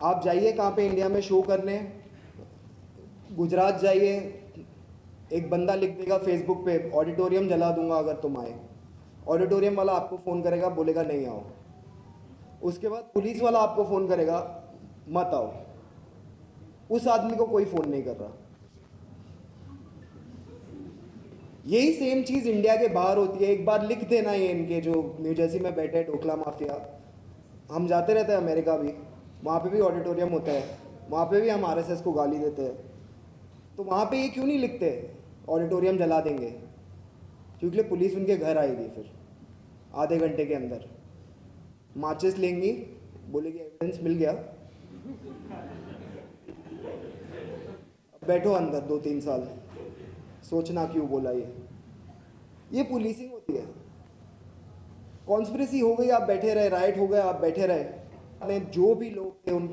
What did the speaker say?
आप जाइए कहाँ पे इंडिया में शो करने, गुजरात जाइए, एक बंदा लिख देगा फेसबुक पे ऑडिटोरियम जला दूंगा अगर तुम आए। ऑडिटोरियम वाला आपको फ़ोन करेगा, बोलेगा नहीं आओ। उसके बाद पुलिस वाला आपको फ़ोन करेगा, मत आओ। उस आदमी को कोई फ़ोन नहीं कर रहा। यही सेम चीज़ इंडिया के बाहर होती है। एक बार लिख देना ये इनके जो न्यू जर्सी में बैठे हैं ढोकला माफिया। हम जाते रहते हैं अमेरिका भी, वहाँ पे भी ऑडिटोरियम होता है, वहाँ पे भी हम आरएसएस को गाली देते हैं। तो वहाँ पे ये क्यों नहीं लिखते ऑडिटोरियम जला देंगे? क्योंकि पुलिस उनके घर आएगी फिर आधे घंटे के अंदर, माचिस लेंगी, बोलेगी एविडेंस मिल गया, अब बैठो अंदर 2-3 साल, सोचना क्यों बोला ये पुलिसिंग होती है। कॉन्स्पिरेसी हो गई, आप बैठे रहे, राइट हो गया, आप बैठे रहे। जो भी लोग थे उनको